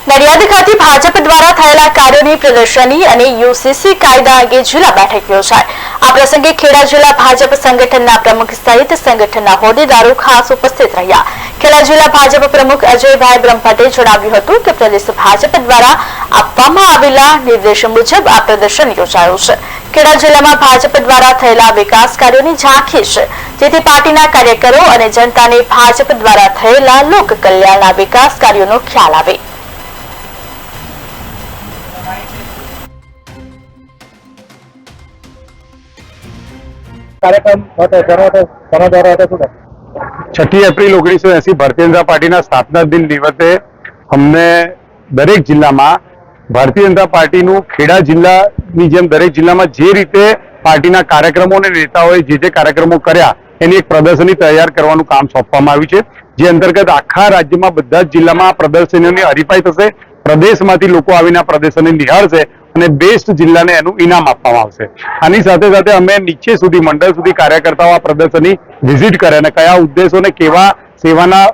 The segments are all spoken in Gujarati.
નડિયાદ ખાતે ભાજપ દ્વારા થયેલા કાર્યોની પ્રદર્શની અને યુસીસી કાયદા અંગે જિલ્લા બેઠક યોજાઈ। આ પ્રસંગે ખેડા જિલ્લા ભાજપ સંગઠનના પ્રમુખ સહિત સંગઠનના હોદ્દેદારો ખાસ ઉપસ્થિત રહ્યા। ખેડા જિલ્લા ભાજપ પ્રમુખ અજયભાઈ બ્રહ્મભટ્ટે જણાવ્યું હતું કે પ્રદેશ ભાજપ દ્વારા આપવામાં આવેલા નિર્દેશ મુજબ આ પ્રદર્શન યોજાયું છે। ખેડા જિલ્લામાં ભાજપ દ્વારા થયેલા વિકાસ કાર્યોની ઝાંખી છે, જેથી પાર્ટીના કાર્યકરો અને જનતાને ભાજપ દ્વારા થયેલા લોક કલ્યાણના વિકાસ કાર્યોનો ખ્યાલ આવે। छठी एप्रिल 1980 भारतीय जनता पार्टी स्थापना दिन निमित्ते हमने दरेक जिला में भारतीय जनता पार्टी खेड़ा जिला जेम दरेक जिला में जे रीते पार्टी कार्यक्रमों ने नेताओं जे कार्यक्रमों कर्या एनी एक प्रदर्शनी तैयार करवानुं काम सौंपवामां आव्युं छे। जे अंतर्गत आखा राज्य में बधा ज जिल्ला में प्रदर्शनीओनी हरीफाई थशे। प्रदेशमांथी लोको आवीने प्रदर्शनी निहाळशे અને બેસ્ટ જિલ્લાને એનું ઇનામ આપવામાં આવશે। આની સાથે સાથે અમે નીચે સુધી મંડળ સુધી કાર્યકર્તાઓ આ પ્રદર્શની વિઝિટ કરે અને કયા ઉદ્દેશોને કેવા સેવાના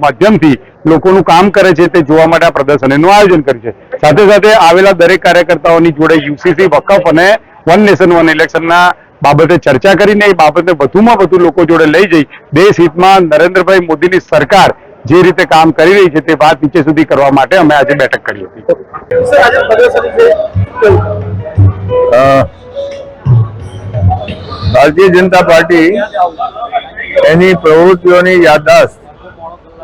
માધ્યમથી લોકોનું કામ કરે છે તે જોવા માટે આ પ્રદર્શનીનું આયોજન કર્યું છે। સાથે સાથે આવેલા દરેક કાર્યકર્તાઓની જોડે યુસીસી વકફ અને વન નેશન વન ઇલેક્શનના બાબતે ચર્ચા કરીને એ બાબતને વધુમાં વધુ લોકો જોડે લઈ જઈ દેશ हितમાં નરેન્દ્રભાઈ મોદીની સરકાર જે રીતે કામ કરી રહી છે તે વાત નીચે સુધી કરવા માટે અમે આજે બેઠક કરી હતી। भारतीय जनता पार्टी एनी प्रवृत्तिओनी याददाश्त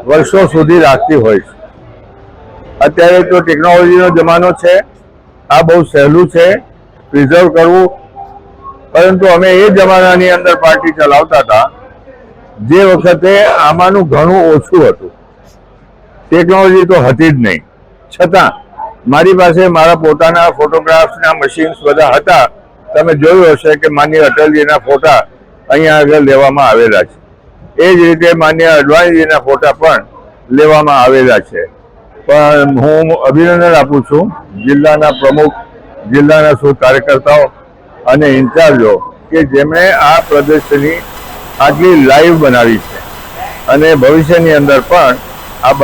वर्षों सुधी राखती होय छे। अत्यारे तो टेक्नोलॉजीनो जमानो छे, आ बहुत सहेलू छे प्रिजर्व करवू, परंतु अमे ए जमानानी अंदर पार्टी चलावता था जे वखते आमानुं घणुं ओछुं हतुं। टेक्नोलॉजी तो हती ज नहीं, छतां मारी पासे मारा पोताना फोटोग्राफ्सना मशीन्स बधा हता। तमे जोयुं हशे के माननीय अटलजीना फोटा अहींया આગળ લેવામાં આવેલા છે। એ જ રીતે માનनीय અડવાણીજીના फोटा પણ લેવામાં આવેલા છે। પણ હું અભિનંદન આપું છું જિલ્લાના પ્રમુખ, જિલ્લાના સૌ કાર્યકર્તાઓ અને ઇન્ચાર્જો કે જેમણે આ પ્રદર્શની આટલી લાઈવ બનાવી છે અને ભવિષ્યની અંદર પણ